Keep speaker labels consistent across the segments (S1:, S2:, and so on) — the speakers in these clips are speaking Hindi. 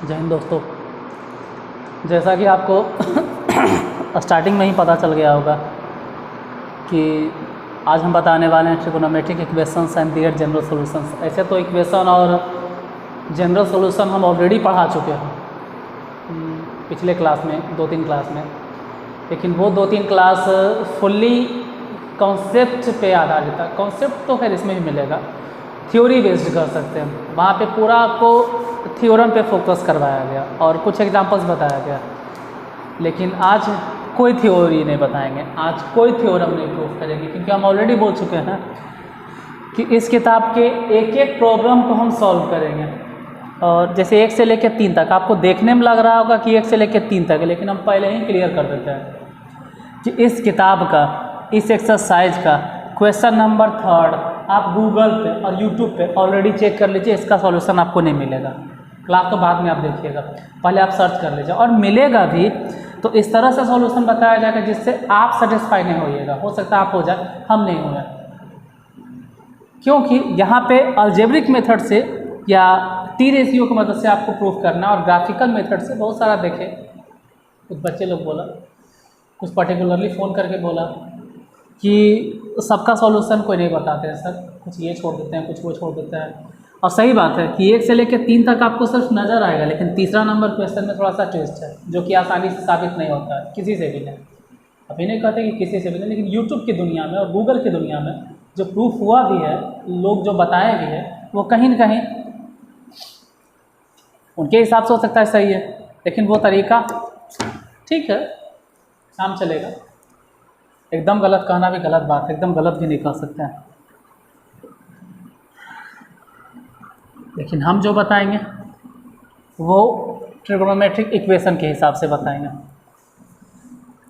S1: जय हिंद दोस्तों। जैसा कि आपको स्टार्टिंग में ही पता चल गया होगा कि आज हम बताने वाले हैं trigonometric equations and their general solutions. ऐसे तो इक्वेशन और जनरल सॉल्यूशन हम ऑलरेडी पढ़ा चुके हैं पिछले क्लास में, 2-3 क्लास में, लेकिन वो 2-3 क्लास फुल्ली कॉन्सेप्ट पे आधारित था। कॉन्सेप्ट तो खैर इसमें भी मिलेगा, थ्योरी बेस्ड कर सकते हैं। वहाँ पे पूरा आपको थ्योरम पे फोकस करवाया गया और कुछ एग्जांपल्स बताया गया, लेकिन आज कोई थ्योरी नहीं बताएंगे, आज कोई थ्योरम नहीं प्रूफ करेंगे, क्योंकि हम ऑलरेडी बोल चुके हैं कि इस किताब के एक एक प्रॉब्लम को हम सॉल्व करेंगे। और जैसे 1 से लेकर 3 तक आपको देखने में लग रहा होगा कि 1 से लेकर 3 तक है, लेकिन हम पहले ही क्लियर कर देते हैं कि इस किताब का, इस एक्सरसाइज का क्वेश्चन नंबर 3 आप गूगल पे और यूट्यूब पे ऑलरेडी चेक कर लीजिए, इसका सॉल्यूशन आपको नहीं मिलेगा। क्लास तो बाद में आप देखिएगा, पहले आप सर्च कर लीजिए, और मिलेगा भी तो इस तरह से सॉल्यूशन बताया जाएगा जिससे आप सेटिस्फाई नहीं होइएगा। हो सकता है आप हो जाए, हम नहीं हुए, क्योंकि यहाँ पे अलजेब्रिक मेथड से या टी रेशियो की मदद से आपको प्रूफ करना, और ग्राफिकल मेथड से बहुत सारा देखे। कुछ बच्चे लोग बोला, कुछ पर्टिकुलरली फ़ोन करके बोला कि सबका सॉल्यूशन कोई नहीं बताते हैं सर, कुछ ये छोड़ देते हैं, कुछ वो छोड़ देते हैं। और सही बात है कि 1 से लेकर 3 तक आपको सिर्फ नज़र आएगा, लेकिन तीसरा नंबर क्वेश्चन में थोड़ा सा ट्विस्ट है, जो कि आसानी से साबित नहीं होता है किसी से भी नहीं। अभी नहीं कहते कि किसी से भी नहीं, लेकिन यूट्यूब की दुनिया में और गूगल की दुनिया में जो प्रूफ हुआ भी है, लोग जो बताए भी है, वो कहीं न कहीं उनके हिसाब से हो सकता है सही है, लेकिन वो तरीका ठीक है, काम चलेगा। एकदम गलत कहना भी गलत बात है, एकदम गलत भी नहीं कह सकते हैं, लेकिन हम जो बताएंगे वो ट्रिगोनोमेट्रिक इक्वेशन के हिसाब से बताएंगे।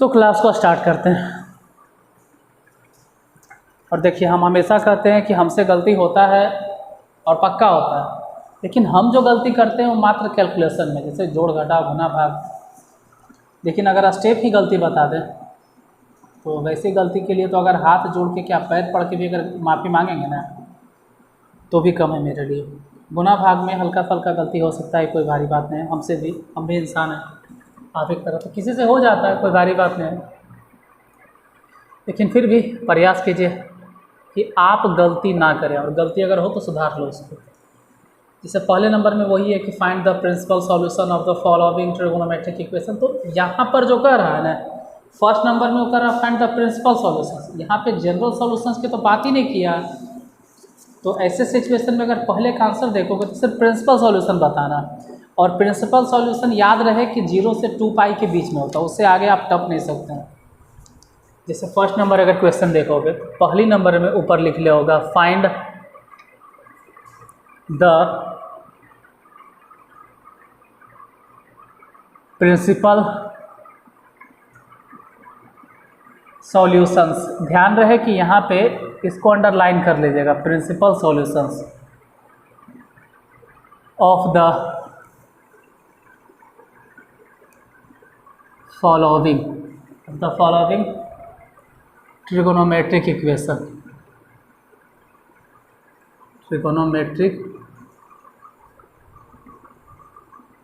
S1: तो क्लास को स्टार्ट करते हैं। और देखिए, हम हमेशा कहते हैं कि हमसे गलती होता है और पक्का होता है, लेकिन हम जो गलती करते हैं वो मात्र कैलकुलेशन में, जैसे जोड़ घटाव गुना भाग। लेकिन अगर स्टेप ही गलती बता दें तो वैसी गलती के लिए तो अगर हाथ जोड़ के क्या पैर पड़ के भी अगर माफ़ी मांगेंगे ना, तो भी कम है मेरे लिए। गुना भाग में हल्का फल्का गलती हो सकता है, कोई भारी बात नहीं है, हमसे भी, हम भी इंसान हैं, आप एक तरह, तो किसी से हो जाता है, कोई भारी बात नहीं है। लेकिन फिर भी प्रयास कीजिए कि आप गलती ना करें, और गलती अगर हो तो सुधार लो उसको। जैसे पहले नंबर में वही है कि find the principal solution of the following trigonometric equation. तो यहाँ पर जो कर रहा है ना, फर्स्ट नंबर में वो कर रहा है फाइंड द प्रिंसिपल सॉल्यूशंस, यहाँ पे जनरल सॉल्यूशंस की तो बात ही नहीं किया। तो ऐसे सिचुएशन में अगर पहले का आंसर देखोगे तो सिर्फ प्रिंसिपल सॉल्यूशन बताना, और प्रिंसिपल सॉल्यूशन याद रहे कि 0 से 2 पाई के बीच में होता है, उससे आगे आप टप नहीं सकते हैं। जैसे फर्स्ट नंबर अगर क्वेश्चन देखोगे, पहली नंबर में ऊपर लिख लिया होगा फाइंड द प्रिंसिपल सॉल्यूशंस। ध्यान रहे कि यहाँ पे इसको अंडरलाइन कर लीजिएगा, principal solutions of the following trigonometric equation. Trigonometric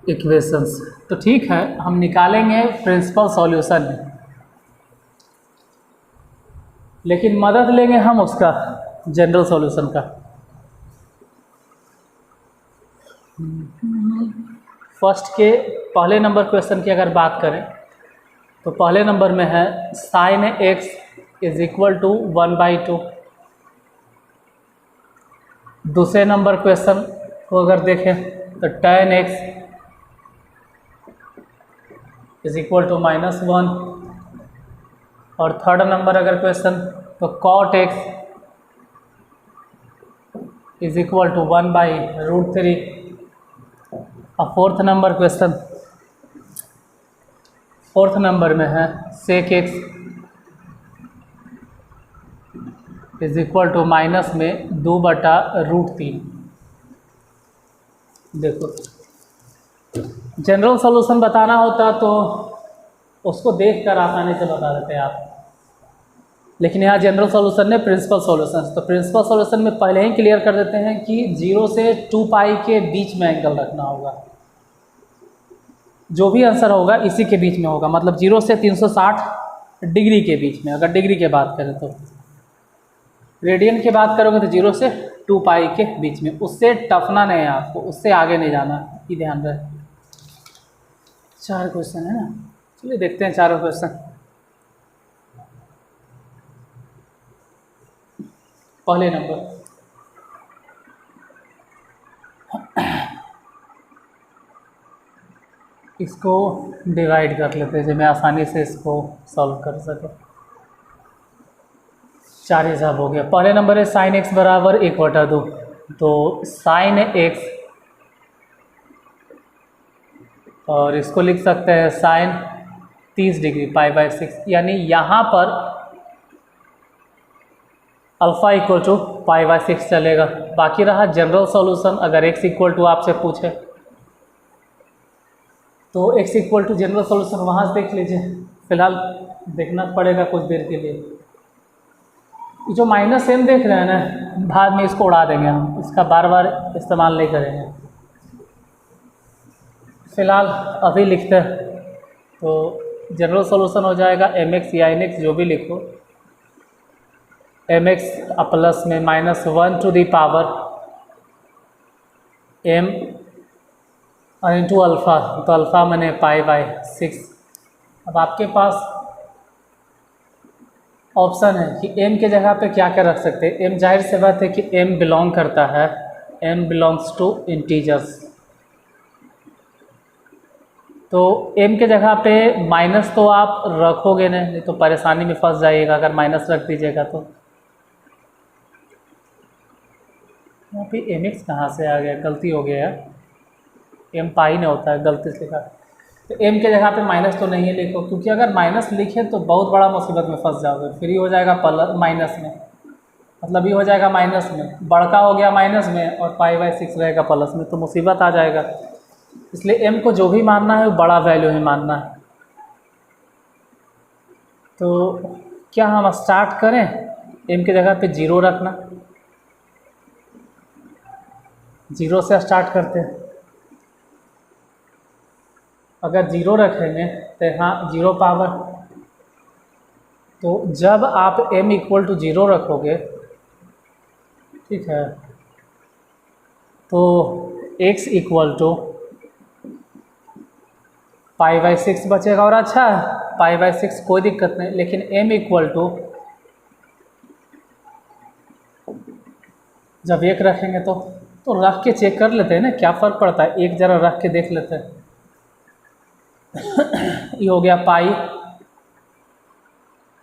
S1: equations, तो ठीक है, हम निकालेंगे प्रिंसिपल सॉल्यूशन, लेकिन मदद लेंगे हम उसका जनरल सॉल्यूशन का। फर्स्ट के पहले नंबर क्वेश्चन की अगर बात करें तो पहले नंबर में है sin x is equal to 1/2। दूसरे नंबर क्वेश्चन को अगर देखें तो tan x is equal to -1। और थर्ड नंबर अगर क्वेश्चन तो cot x is equal to 1/√3। और fourth number question, fourth number में है sec x is equal to minus में 2/√3। देखो, जनरल सॉल्यूशन बताना होता तो उसको देखकर आसानी से बता देते आप, लेकिन यहाँ जनरल सॉल्यूशन ने प्रिंसिपल सॉल्यूशन, तो प्रिंसिपल सॉल्यूशन में पहले ही क्लियर कर देते हैं कि 0 से 2 पाई के बीच में एंगल रखना होगा। जो भी आंसर होगा इसी के बीच में होगा, मतलब 0 से 360 डिग्री के बीच में। अगर डिग्री की बात करें तो, रेडियन की बात करोगे तो 0 से 2 पाई के बीच में, उससे टफना नहीं है आपको, उससे आगे नहीं जाना, ये ध्यान रहे। 4 क्वेश्चन है ना, चलिए देखते हैं 4 क्वेश्चन। पहले नंबर, इसको डिवाइड कर लेते हैं, जो मैं आसानी से इसको सॉल्व कर सकूं। 4 हिसाब हो गया। पहले नंबर है साइन एक्स बराबर 1/2, तो साइन एक्स, और इसको लिख सकते हैं साइन 30 डिग्री π/6, यानी यहाँ पर अल्फ़ा इक्वल टू π/6 चलेगा। बाकी रहा जनरल सॉल्यूशन, अगर x इक्वल टू आपसे पूछे तो x equal to general solution वहाँ से देख लीजिए, फिलहाल देखना पड़ेगा कुछ देर के लिए। जो -m देख रहे हैं ना, बाद में इसको उड़ा देंगे हम, इसका बार बार इस्तेमाल नहीं करेंगे। फिलहाल अभी लिखते हैं, तो जनरल सॉल्यूशन हो जाएगा mx या nx जो भी लिखो, mx प्लस में -1 to the power m into alpha, तो अल्फ़ा मैंने π/6। अब आपके पास ऑप्शन है कि m के जगह पे क्या क्या रख सकते हैं। m जाहिर से बात है कि m बिलोंग करता है, m बिलोंग्स टू इंटीजर्स, तो m के जगह पे माइनस तो आप रखोगे नहीं तो परेशानी में फंस जाइएगा अगर माइनस रख दीजिएगा तो। यहाँ पे mx कहाँ से आ गया, गलती हो गया है, m पाई नहीं होता है, गलती से लिखा। तो m के जगह पे माइनस तो नहीं है लिखो, क्योंकि अगर माइनस लिखे तो बहुत बड़ा मुसीबत में फंस जाओगे। फिर ये हो जाएगा प्लस माइनस में, मतलब ये हो जाएगा माइनस में, बड़का हो गया माइनस में और π/6 रहेगा प्लस में, तो मुसीबत आ जाएगा। इसलिए m को जो भी मानना है वो बड़ा वैल्यू ही मानना है। तो क्या हम स्टार्ट करें, m की जगह पे 0 रखना, 0 से स्टार्ट करते हैं। अगर 0 रखेंगे तो यहाँ 0 पावर, तो जब आप m इक्वल टू 0 रखोगे, ठीक है, तो x इक्वल टू π/6 बचेगा। और अच्छा है π/6 कोई दिक्कत नहीं, लेकिन m इक्वल टू जब 1 रखेंगे तो रख के चेक कर लेते हैं ना, क्या फ़र्क पड़ता है, एक जरा रख के देख लेते हैं। ये हो गया पाई,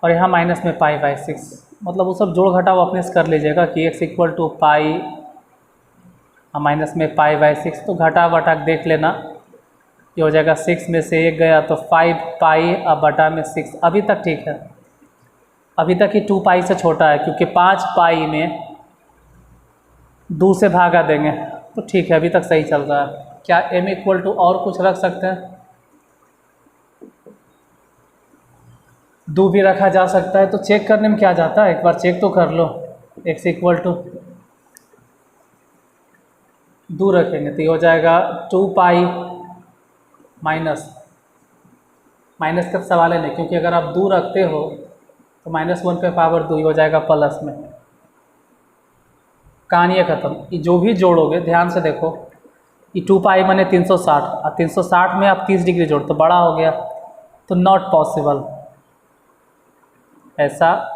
S1: और यहाँ माइनस में π/6, मतलब वो सब जोड़ घटाव अपने से कर लीजिएगा कि x equal to pi minus में π/6, तो घटा बटा देख लेना, ये हो जाएगा 6 में से 1 गया तो 5 पाई अब बटा में 6। अभी तक ठीक है, अभी तक ही 2 पाई से छोटा है, क्योंकि 5 पाई में 2 से भागा देंगे, तो ठीक है, अभी तक सही चल रहा है। क्या m इक्वल टू और कुछ रख सकते हैं, 2 भी रखा जा सकता है, तो चेक करने में क्या जाता है, एक बार चेक तो कर लो। x इक्वल टू 2 रखेंगे तो ये हो जाएगा 2 पाई माइनस का सवाल है नहीं, क्योंकि अगर आप 2 रखते हो तो -1 पे पावर 2 हो जाएगा प्लस में, कहानी है ख़त्म। ये जो भी जोड़ोगे ध्यान से देखो, ये 2 पाई माने 360, और 360 में आप 30 डिग्री जोड़ तो बड़ा हो गया, तो नॉट पॉसिबल, ऐसा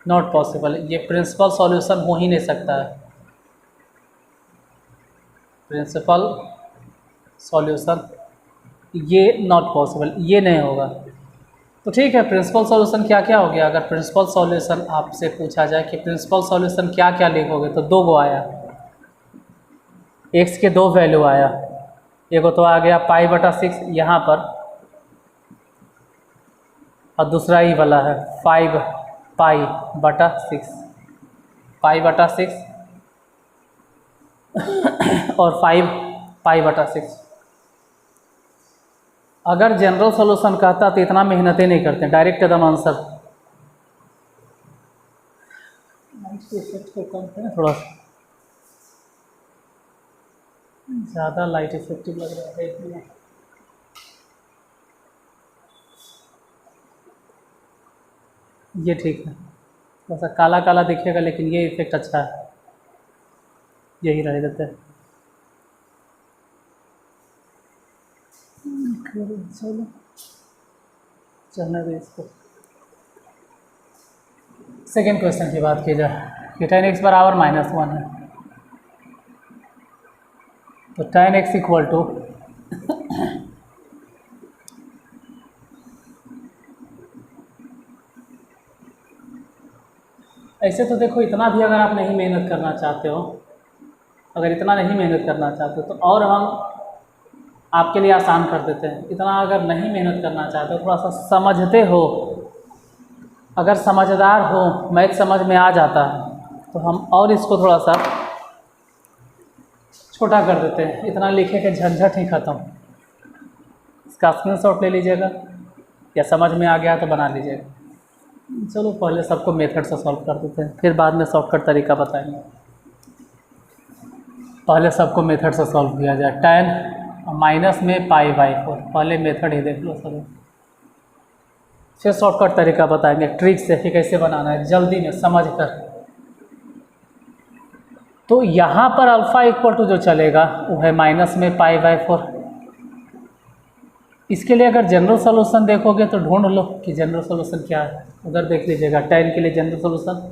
S1: नॉट पॉसिबल, ये प्रिंसिपल सॉल्यूशन हो ही नहीं सकता है। प्रिंसिपल सॉल्यूशन ये नॉट पॉसिबल, ये नहीं होगा। तो ठीक है, प्रिंसिपल सॉल्यूशन क्या क्या हो गया। अगर प्रिंसिपल सॉल्यूशन आपसे पूछा जाए कि प्रिंसिपल सॉल्यूशन क्या क्या लिखोगे, तो 2 गो आया, x के 2 वैल्यू आया, एगो तो आ गया π/6 यहाँ पर, और दूसरा ही वाला है 5 π/6, π/6 और 5 π/6। अगर जनरल सॉल्यूशन कहता तो इतना मेहनत ही नहीं करते, डायरेक्ट एकदम आंसर। इफेक्ट को कम करें थोड़ा सा, ज़्यादा लाइट इफेक्टिव लग रहा है इसलिए। ये ठीक है, थोड़ा सा काला काला दिखेगा लेकिन ये इफेक्ट अच्छा है, यही रह देते हैं। चलो चलने दो इसको। सेकेंड क्वेश्चन की बात की जाए कि tan x बराबर -1 है, तो tan x इक्वल टू ऐसे तो देखो, इतना भी अगर आप नहीं मेहनत करना चाहते हो, अगर इतना नहीं मेहनत करना चाहते हो तो और हम आपके लिए आसान कर देते हैं। इतना अगर नहीं मेहनत करना चाहते हो, थोड़ा सा समझते हो, अगर समझदार हो, मैथ समझ में आ जाता है तो हम और इसको थोड़ा सा छोटा कर देते हैं। इतना लिखे के झंझट ही ख़त्म। इसका स्क्रीनशॉट ले लीजिएगा, या समझ में आ गया तो बना लीजिएगा। चलो पहले सबको मेथड से सॉल्व कर देते हैं, फिर बाद में शॉर्टकट तरीका बताएंगे। पहले सबको मेथड से सॉल्व किया जाए। tan माइनस में π/4, पहले मेथड ही देख लो सभी, फिर शॉर्टकट तरीका बताएंगे ट्रिक से कि कैसे बनाना है जल्दी में समझ कर। तो यहाँ पर अल्फ़ा इक्वल टू जो चलेगा वो है माइनस में π/4। इसके लिए अगर जनरल सॉल्यूशन देखोगे तो ढूंढ लो कि जनरल सॉल्यूशन क्या है, उधर देख लीजिएगा। tan के लिए जनरल सॉल्यूशन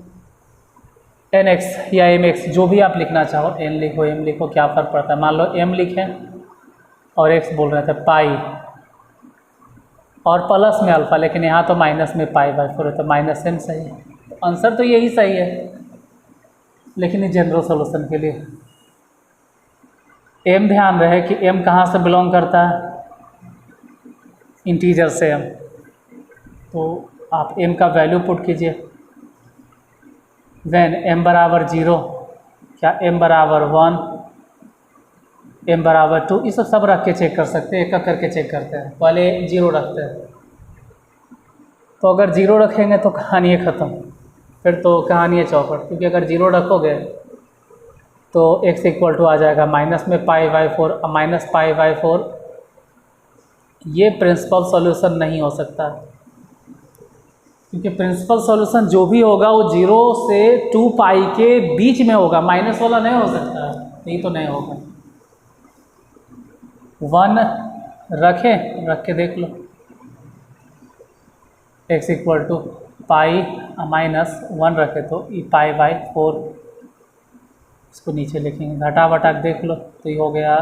S1: nx या mx जो भी आप लिखना चाहो, n लिखो m लिखो, क्या फ़र्क पड़ता है। मान लो m लिखें और x बोल रहे थे पाई और प्लस में अल्फ़ा, लेकिन यहाँ तो माइनस में π/4 है तो माइनस m सही है। तो आंसर तो यही सही है, लेकिन ये जनरल सॉल्यूशन के लिए m ध्यान रहे कि m कहाँ से बिलोंग करता है, इंटीजर से m। तो आप m का वैल्यू पुट कीजिए। व्हेन m बराबर 0, क्या m बराबर 1, m बराबर 2, ये सब रख के चेक कर सकते हैं, एक एक करके चेक करते हैं। पहले 0 रखते हैं, तो अगर 0 रखेंगे तो कहानी है ख़त्म, फिर तो कहानी है चौपट। क्योंकि अगर 0 रखोगे तो x इक्वल टू आ जाएगा माइनस में π/4, माइनस π/4 ये प्रिंसिपल सॉल्यूशन नहीं हो सकता, क्योंकि प्रिंसिपल सॉल्यूशन जो भी होगा वो 0 से 2π के बीच में होगा, माइनस वाला नहीं हो सकता, ये तो नहीं होगा। 1 रखें, रख के देख लो, x equal to pi minus 1 रखे तो ये π/4, इसको नीचे लिखेंगे, घटा बटा देख लो तो ये हो गया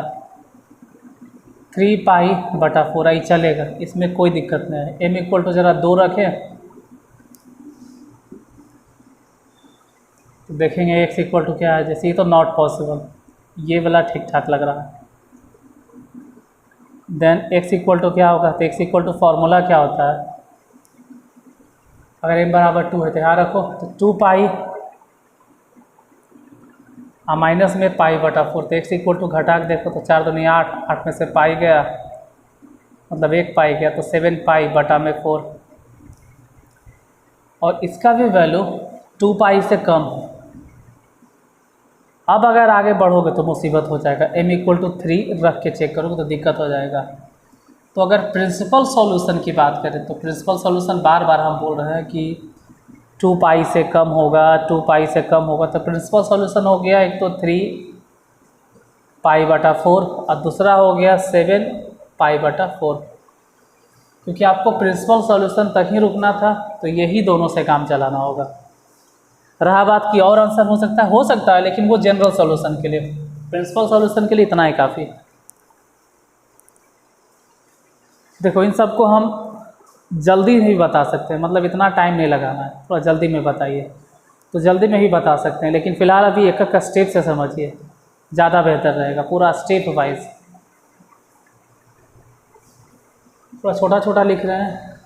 S1: 3π/4, आई चलेगा, इसमें कोई दिक्कत नहीं है। m इक्वल टू ज़रा 2 रखें तो देखेंगे x इक्वल टू क्या है। जैसे ये तो नॉट पॉसिबल, ये वाला ठीक ठाक लग रहा है। देन x इक्वल टू क्या होगा, तो x इक्वल टू फार्मूला क्या होता है, अगर m बराबर 2 है तो यहाँ रखो, तो 2π माइनस में π/4, तो x इक्वल टू घटा के देखो तो 4 दूनी 8, 8 में से पाई गया मतलब 1 पाई गया, तो 7π/4, और इसका भी वैल्यू 2π से कम। अब अगर आगे बढ़ोगे तो मुसीबत हो जाएगा, m इक्वल टू 3 रख के चेक करोगे तो दिक्कत हो जाएगा। तो अगर प्रिंसिपल सॉल्यूशन की बात करें तो प्रिंसिपल सॉल्यूशन बार बार हम बोल रहे हैं कि 2π से कम होगा, 2π से कम होगा। तो प्रिंसिपल सॉल्यूशन हो गया एक तो 3π/4 और दूसरा हो गया 7π/4। क्योंकि आपको प्रिंसिपल सॉल्यूशन तक ही रुकना था, तो यही दोनों से काम चलाना होगा। रहा बात की और आंसर हो सकता है, लेकिन वो जनरल सॉल्यूशन के लिए, प्रिंसिपल सॉल्यूशन के लिए इतना ही काफ़ी। देखो इन सबको हम जल्दी नहीं बता सकते, मतलब इतना टाइम नहीं लगाना है, थोड़ा जल्दी में बताइए तो जल्दी में ही बता सकते हैं, लेकिन फ़िलहाल अभी एक एक स्टेप से समझिए, ज़्यादा बेहतर रहेगा, पूरा स्टेप वाइज। थोड़ा छोटा छोटा लिख रहे हैं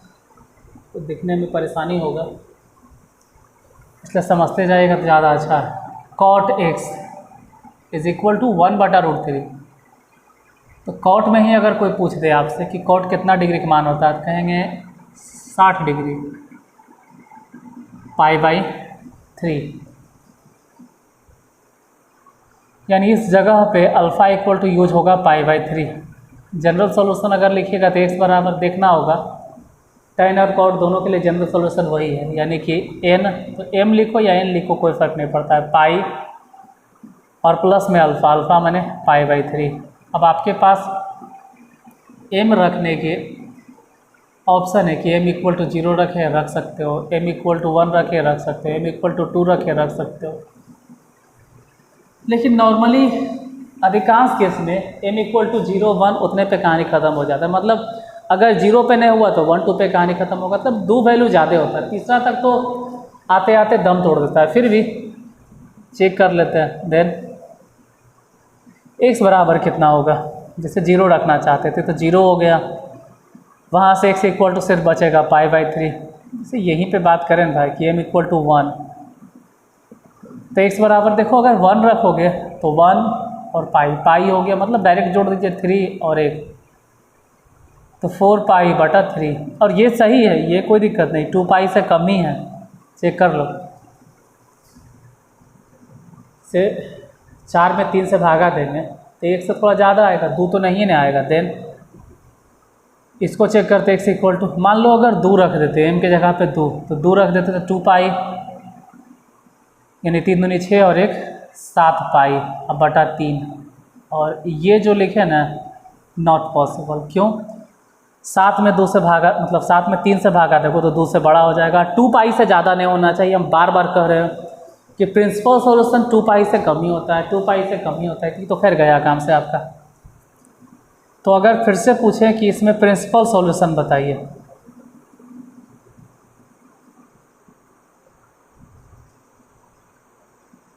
S1: तो दिखने में परेशानी होगा, इसलिए समझते जाइएगा तो ज़्यादा अच्छा है। cot x is equal to 1/√3, तो कॉट में ही अगर कोई पूछ दे आपसे कि कॉट कितना डिग्री का मान होता है, तो कहेंगे 60 डिग्री π/3। यानी इस जगह पे अल्फ़ा इक्वल टू यूज होगा π/3। जनरल सॉल्यूशन अगर लिखिएगा तो x बराबर देखना होगा, tan और cot दोनों के लिए जनरल सॉल्यूशन वही है, यानी कि n, तो m लिखो या n लिखो कोई फ़र्क नहीं पड़ता है, पाई और प्लस में अल्फ़ा, अल्फ़ा माने π/3। अब आपके पास m रखने के ऑप्शन है कि m इक्वल टू 0 रखे रख सकते हो, m इक्वल टू 1 रखे रख सकते हो, m इक्वल टू 2 रखे रख सकते हो। लेकिन नॉर्मली अधिकांश केस में m इक्वल टू 0, 1 उतने पे कहानी ख़त्म हो जाता है। मतलब अगर 0 पे नहीं हुआ तो 1, 2 पे कहानी ख़त्म होगा, तब 2 वैल्यू ज़्यादा होता है, तीसरा तक तो आते आते दम तोड़ देता है। फिर भी चेक कर लेते हैं। देन x बराबर कितना होगा, जैसे 0 रखना चाहते थे तो 0 हो गया, वहाँ से x इक्वल टू सिर्फ बचेगा π/3। जैसे यहीं पे बात करें भाई कि m इक्वल टू 1, तो x बराबर देखो अगर 1 रखोगे तो 1 और पाई हो गया, मतलब डायरेक्ट जोड़ दीजिए 3 और 1, तो 4π/3। और ये सही है, ये कोई दिक्कत नहीं, 2π से कम ही है, चेक कर लो। से 4 में 3 से भागा देंगे तो 1 से थोड़ा ज़्यादा आएगा, 2 तो नहीं ना आएगा। देन इसको चेक करते x इक्वल टू, मान लो अगर 2 रख देते m के जगह पे 2, तो 2 रख देते तो 2π, यानी 3 दूनी 6 और 1 7π/3। और ये जो लिखे ना नॉट पॉसिबल, क्यों? 7 में 2 से भागा, मतलब 7 में 3 से भागा देखो तो 2 से बड़ा हो जाएगा, 2π से ज़्यादा नहीं होना चाहिए। हम बार बार कह रहे हैं कि प्रिंसिपल सॉल्यूशन 2π से कम ही होता है, 2π से कम ही होता है, तो खैर गया काम से आपका। तो अगर फिर से पूछें कि इसमें प्रिंसिपल सॉल्यूशन बताइए,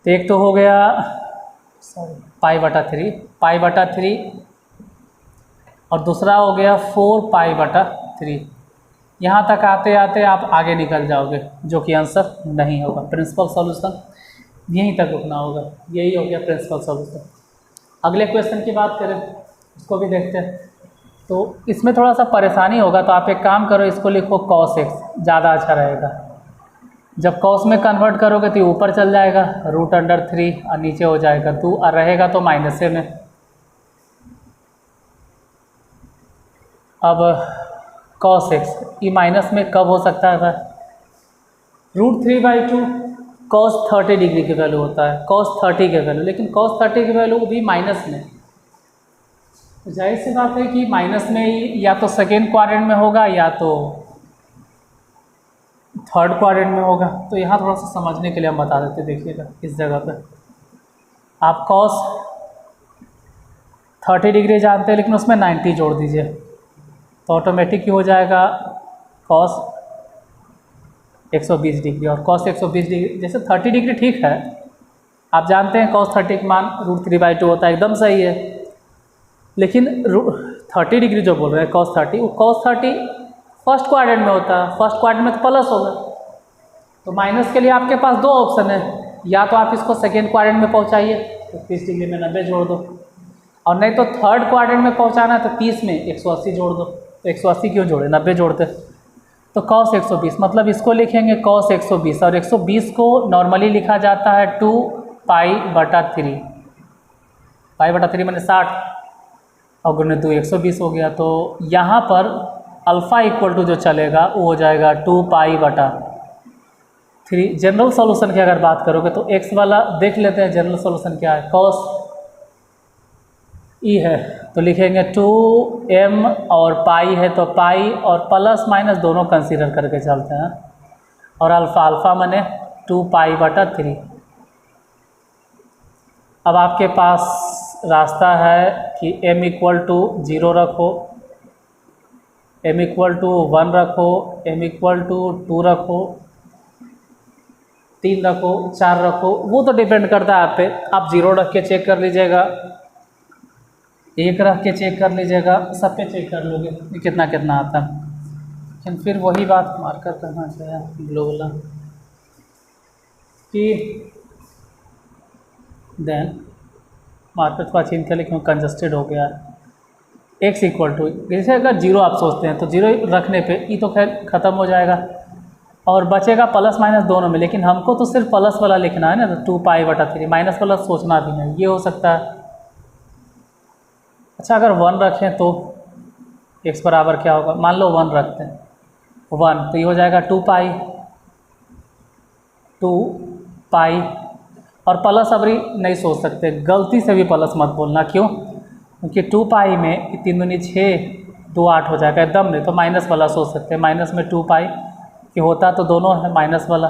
S1: तो एक तो हो गया π/3 और दूसरा हो गया 4π/3। यहाँ तक आते आते आप आगे निकल जाओगे, जो कि आंसर नहीं होगा। प्रिंसिपल सॉल्यूशन यहीं तक रुकना होगा, यही हो गया प्रिंसिपल सॉल्यूशन। अगले क्वेश्चन की बात करें, उसको भी देखते हैं। तो इसमें थोड़ा सा परेशानी होगा, तो आप एक काम करो, इसको लिखो cos x, ज़्यादा अच्छा रहेगा। जब cos में कन्वर्ट करोगे तो ये ऊपर चल जाएगा √3 और नीचे हो जाएगा 2 और रहेगा तो माइनसे में। अब cos x ये माइनस में कब हो सकता है भाई? √3/2 cos 30 डिग्री की वैल्यू होता है, cos 30 के वैल्यू, लेकिन cos 30 की वैल्यू भी माइनस में। तो जाहिर सी बात है कि माइनस में ही या तो सेकेंड क्वाड्रेंट में होगा या तो थर्ड क्वाड्रेंट में होगा। तो यहाँ थोड़ा सा समझने के लिए हम बता देते, देखिएगा इस जगह पे आप cos 30 डिग्री जानते हैं, लेकिन उसमें 90 जोड़ दीजिए तो ऑटोमेटिक ही हो जाएगा cos 120 डिग्री। और cos 120 डिग्री, जैसे 30 डिग्री ठीक है, आप जानते हैं cos 30 का मान √3/2 होता है, एकदम सही है। लेकिन 30 डिग्री जो बोल रहे हैं cos 30, वो cos 30 फर्स्ट क्वाड्रेंट में होता है, फर्स्ट क्वाड्रेंट में तो प्लस होगा। तो माइनस के लिए आपके पास दो ऑप्शन है, या तो आप इसको सेकेंड क्वाड्रेंट में पहुंचाइए तो 30 डिग्री में 90 जोड़ दो, और नहीं तो थर्ड क्वाड्रेंट में पहुंचाना है तो 30 में 180 जोड़ दो। तो 180 क्यों जोड़े, 90 जोड़ते। तो cos 120, मतलब इसको लिखेंगे cos 120, और 120 को नॉर्मली लिखा जाता है 2π/3, π/3 मैंने 60 और गुने 2 120 हो गया। तो यहाँ पर अल्फ़ा इक्वल टू जो चलेगा वो हो जाएगा 2π/3। जनरल सॉल्यूशन की अगर बात करोगे तो x वाला देख लेते हैं, जनरल सॉल्यूशन क्या है, cos e है तो लिखेंगे 2m, और पाई है तो पाई और प्लस माइनस दोनों कंसीडर करके चलते हैं, और अल्फ़ा माने 2π/3। अब आपके पास रास्ता है कि m इक्वल टू 0 रखो, m इक्वल टू 1 रखो, m इक्वल टू 2 रखो, 3 रखो, 4 रखो, वो तो डिपेंड करता है आप पे। आप 0 रख के चेक कर लीजिएगा, 1 रख के चेक कर लीजिएगा, सब पे चेक कर लोगे कितना कितना आता है। लेकिन फिर वही बात मार्कर करना चाहिए ब्लू वाला कि देन मार्कर थोड़ा चेंज कर, लेकिन कंजस्टेड हो गया है। x इक्वल टू, जैसे अगर जीरो आप सोचते हैं तो जीरो रखने पे ई तो खैर ख़त्म हो जाएगा और बचेगा प्लस माइनस दोनों में, लेकिन हमको तो सिर्फ प्लस वाला लिखना है ना, तो 2π/3, माइनस वाला सोचना भी नहीं, ये हो सकता है। अच्छा अगर 1 रखें तो x बराबर क्या होगा, मान लो 1 रखते हैं, 1 तो ये हो जाएगा 2π और प्लस अभी नहीं सोच सकते, गलती से भी प्लस मत बोलना, क्यों? क्योंकि 2π में 3 दूनी 6, 2 8 हो जाएगा एकदम, नहीं तो माइनस वाला सोच सकते हैं, माइनस में 2π कि होता तो दोनों है माइनस वाला,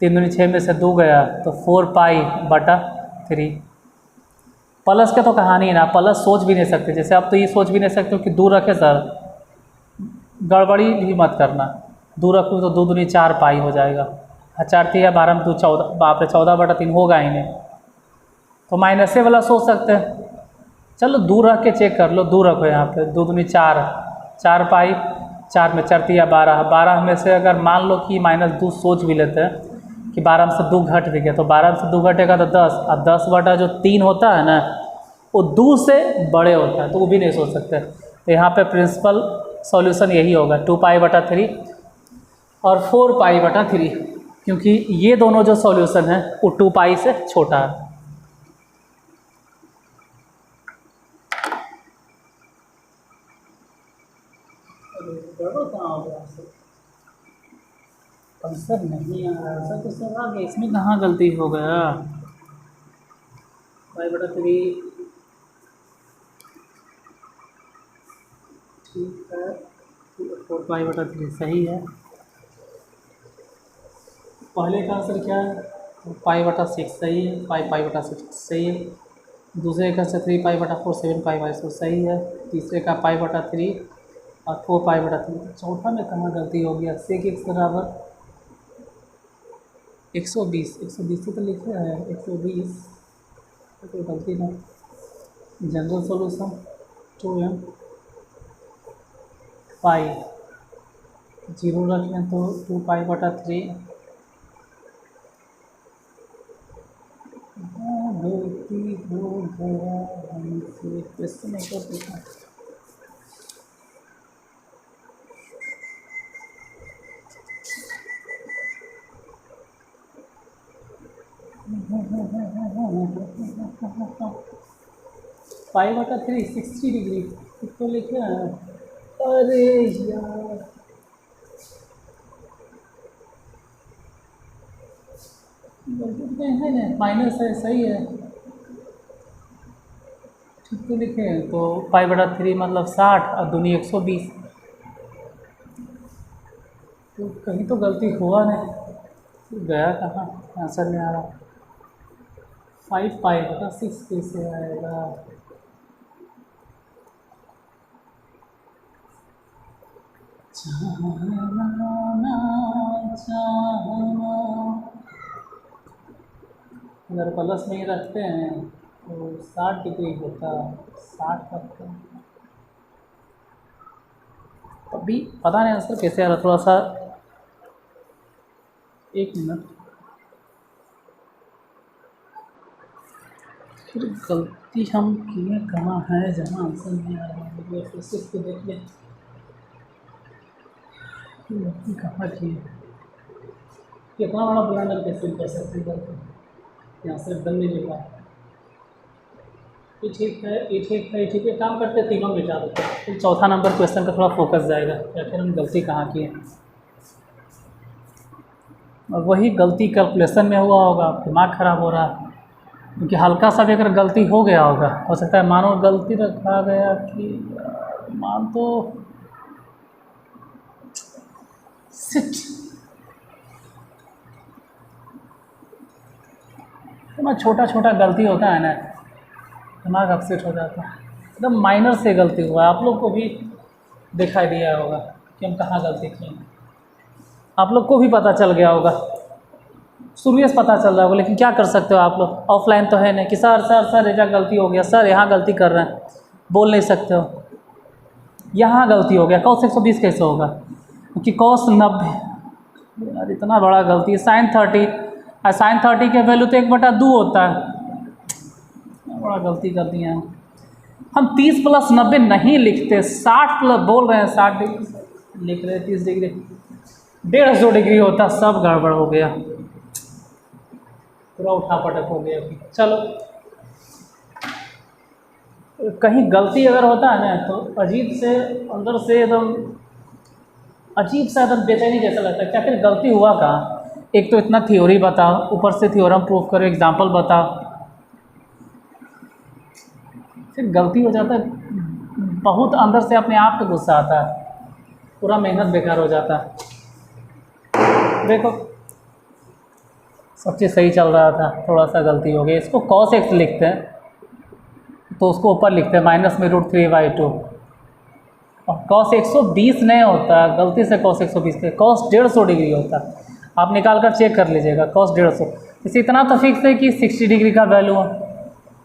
S1: 3 दूनी 6 में से 2 गया तो 4π/3। प्लस के तो कहानी है ना, प्लस सोच भी नहीं सकते, जैसे आप तो ये सोच भी नहीं सकते हो कि 2 रखे सर, गड़बड़ी भी मत करना, 2 रखूँ तो 2 दूनी 4π हो जाएगा, 4 3 12 में 2 14, बाप रे 14/3 होगा ही नहीं, तो माइनसे वाला सोच सकते हैं। चलो 2 रख के चेक कर लो, 2 रखो यहाँ पे, 2 दूनी 4, 4π, 4 में 4 3 12, 12 में से अगर मान लो कि -2 सोच भी लेते हैं कि 12 में से 2 घट भी गया, तो 12 में से 2 घटेगा तो 10, और 10/3 होता है ना, वो 2 से बड़े होता है, तो वो भी नहीं सोच सकते। तो यहाँ पे प्रिंसिपल सॉल्यूशन यही होगा 2π/3 और 4π/3, क्योंकि ये दोनों जो सॉल्यूशन है वो 2π से छोटा है। आंसर नहीं आ रहा, आंसर तो सब आ गया, इसमें कहाँ गलती हो गया? 5/3 ठीक है, 4π/3 सही है। पहले का आंसर क्या है? π/6 सही है, π/6 सही है। दूसरे का 3π/4 7π/4 सही है। तीसरे का π/3 और 4π/3। चौथा में कहाँ गलती हो गया? sec x बराबर 120, 120 तो लिखे हैं 120, तो गलती ना। जनरल सॉल्यूशन 2m पाई, जीरो रखें तो 2π/3। गलती हो गया हमसे, क्वेश्चन एक और देखा। π/3 60 डिग्री तो लिखे हैं। अरे यार है ना, माइनस है, सही है, ठीक तो लिखे हैं। तो π/3 मतलब 60 और दूनी 120, तो कहीं तो गलती हुआ नहीं, तो गया कहाँ, आंसर नहीं आ रहा। 5π/6 कैसे आएगा? अगर प्लस नहीं रखते हैं तो 60 डिग्री होता, 60 रखते हैं। अभी पता नहीं आंसर कैसे आ रहा, थोड़ा सा, एक मिनट, फिर गलती हम किए कहाँ है जहाँ आंसर नहीं आ रहा है, फिर से इसको देख लें गलती कहाँ की। कितना बड़ा ब्लैंडर कैसे कर सकते गलती, यहाँ से एकदम नहीं लिखा। ये ठीक है, ये ठीक है, ये ठीक है, काम करते तीनों मिटा देते हैं, फिर चौथा नंबर क्वेश्चन का थोड़ा फोकस जाएगा या फिर हम गलती कहाँ की है। और वही गलती कैलकुलेशन में हुआ होगा, दिमाग ख़राब हो रहा है, क्योंकि हल्का सा भी अगर गलती हो गया होगा, हो सकता है मानो गलती रखा गया कि मान तो सिट, इतना छोटा छोटा गलती होता है ना, दिमाग अपसेट हो जाता है। एकदम माइनर से गलती हुआ, आप लोग को भी दिखाई दिया होगा कि हम कहाँ गलती किए, आप लोग को भी पता चल गया होगा, शुरू से पता चल रहा होगा, लेकिन क्या कर सकते हो आप लोग, ऑफलाइन तो है नहीं कि सर सर सर ऐसा गलती हो गया, सर यहाँ गलती कर रहे हैं, बोल नहीं सकते हो। यहाँ गलती हो गया, cos 120 कैसे होगा, क्योंकि cos 90, यार इतना बड़ा गलती है। sin 30, और sin 30 के वैल्यू तो 1/2 होता है, बड़ा गलती कर दिए हैं। हम 30 प्लस 90 नहीं लिखते, 60 प्लस बोल रहे हैं, 60 डिग्री लिख रहे हैं, 30 डिग्री 150 डिग्री होता, सब गड़बड़ हो गया, पूरा उठा पटक हो गया। चलो, कहीं गलती अगर होता है ना तो अजीब से अंदर से एकदम अजीब सा एकदम बेचैनी जैसा लगता है, क्या फिर गलती हुआ कहाँ। एक तो इतना थ्योरी बताओ, ऊपर से थ्योरम प्रूफ करो, एग्जाम्पल बताओ, फिर गलती हो जाता है, बहुत अंदर से अपने आप पे गुस्सा आता है, पूरा मेहनत बेकार हो जाता है। देखो सब चीज़ सही चल रहा था, थोड़ा सा गलती हो गई, इसको cos x लिखते हैं तो उसको ऊपर लिखते हैं माइनस में √3/2, और cos 120 नहीं होता, गलती से cos 120 के cos 150 डिग्री होता है। आप निकाल कर चेक कर लीजिएगा, cos 150। इसे इतना तो फिक्स है कि 60 डिग्री का वैल्यू है,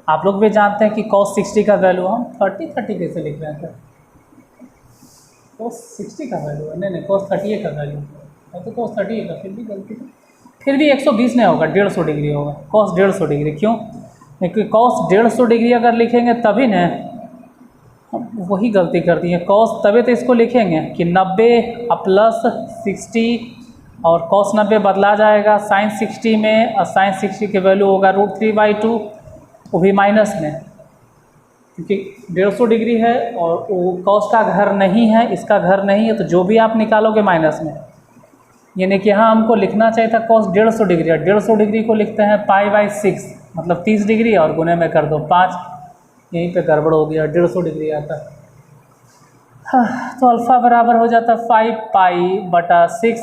S1: आप लोग भी जानते हैं कि cos 60 का वैल्यू हम 30 कैसे लिख रहे हैं, cos 60 का वैल्यू है, नहीं cos 30 का वैल्यू है, तो cos 30 का, फिर भी गलती, फिर भी 120 नहीं होगा, 150 डिग्री होगा, cos 150 डिग्री। क्यों? क्योंकि cos 150 डिग्री अगर लिखेंगे तभी ना, वही गलती कर दी है cos, तभी तो इसको लिखेंगे कि 90 प्लस 60, और cos 90 बदला जाएगा sin 60 में, और sin 60 की वैल्यू होगा √3/2, वो भी माइनस में, क्योंकि 150 डिग्री है और वो cos का घर नहीं है, इसका घर नहीं है, तो जो भी आप निकालोगे माइनस में, यानी कि यहाँ हमको लिखना चाहिए था cos 150 डिग्री, और 150 डिग्री को लिखते हैं π/6, मतलब 30 डिग्री, और गुने में कर दो 5, यहीं पे गड़बड़ हो गया, 150 डिग्री आता है। हाँ, तो अल्फ़ा बराबर हो जाता 5π/6।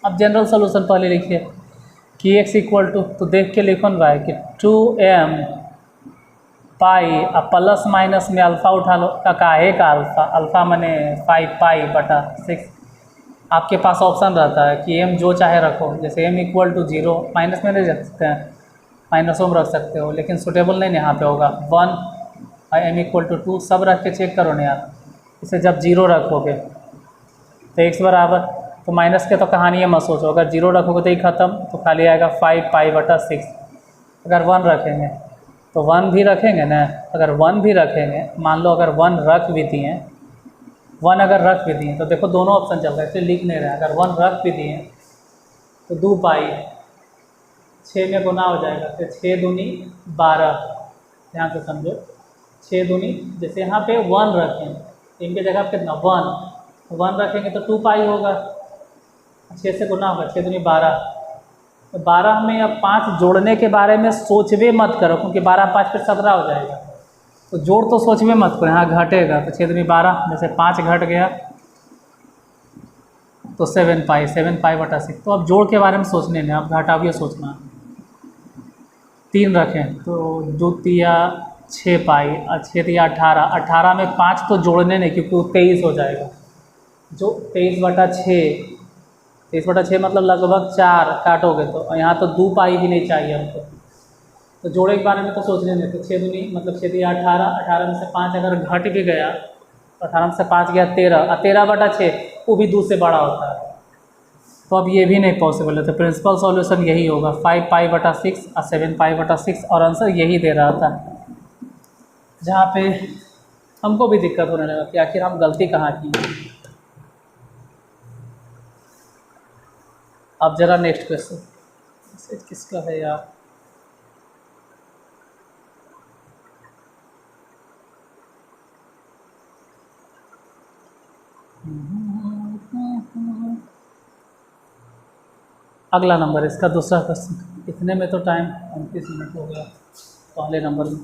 S1: अब जनरल सोल्यूशन पहले लिखिए कि x इक्वल टू, तो देख के लिखो ना भाई कि 2m पाई, अब प्लस माइनस में अल्फ़ा उठा लो, काहे का अल्फ़ा, अल्फ़ा मने 5π/6। आपके पास ऑप्शन रहता है कि m जो चाहे रखो, जैसे m इक्वल टू 0, माइनस में नहीं रख सकते हैं, माइनसों में रख सकते हो, लेकिन सुटेबल नहीं यहाँ पे होगा, 1 और m इक्वल टू 2, सब रख के चेक करो ना यार। इसे जब 0 रखोगे तो x बराबर, तो माइनस के तो कहानी मत सोचो, अगर 0 रखोगे तो ही ख़त्म, तो खाली आएगा 5π/6। अगर 1 रखेंगे तो 1 भी रखेंगे ना, अगर 1 भी रखेंगे, मान लो अगर 1 रख भी दिए, 1 अगर रख भी दिए, तो देखो दोनों ऑप्शन चल रहा है, इसलिए लिख नहीं रहे, अगर 1 रख भी दिए तो 2π 6 में गुना हो जाएगा, तो 6 दूनी 12, ध्यान से समझो, 6 दूनी, जैसे यहाँ पे 1 रखें, इनके जगह पे कितना 1 रखेंगे तो 2π होगा, 6 से गुना होगा, 6 दूनी 12, तो 12 में अब 5 जोड़ने के बारे में सोचवे मत करो, क्योंकि 12 5 फिर 17 हो जाएगा, तो जोड़ तो सोचवे मत करो, यहाँ घटेगा, तो 6 दूनी 12, जैसे 5 घट गया तो 7π/6। तो अब जोड़ के बारे में सोचने नहीं, अब घटाविए सोचना। 3 रखें तो 2 तिया 6π, और 6 तिया 18, 18 में 5 तो जोड़ने नहीं, क्योंकि वो 23 हो जाएगा, जो 23/6, 23/6 मतलब लगभग 4 काटोगे तो, और यहाँ तो 2π भी नहीं चाहिए हमको, तो जोड़े के बारे में तो सोचने नहीं। तो 6 दूनी मतलब 6 तिया 18, 18 में से 5 अगर घट भी गया तो 18 में से 5 गया 13, और 13/6 वो भी 2 से बड़ा होता है, तो अब ये भी नहीं पॉसिबल है, तो प्रिंसिपल सॉल्यूशन यही होगा 5π/6 और 7π/6, और आंसर यही दे रहा था। जहाँ पे हमको भी दिक्कत होने लगा कि आखिर हम गलती कहाँ की। अब जरा नेक्स्ट क्वेश्चन, किसका है यार, अगला नंबर, इसका दूसरा क्वेश्चन। इतने में तो टाइम 29 मिनट हो गया पहले नंबर में।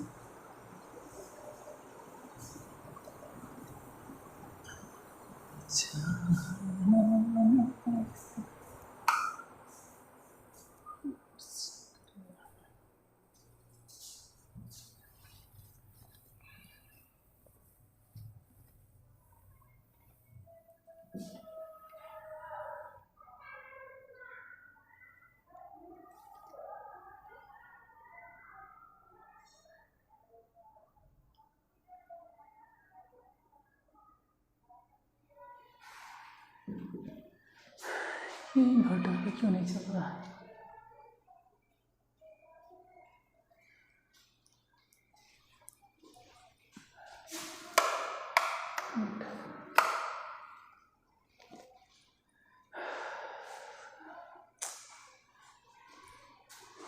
S1: इन्वर्टर पे क्यों नहीं चल रहा है?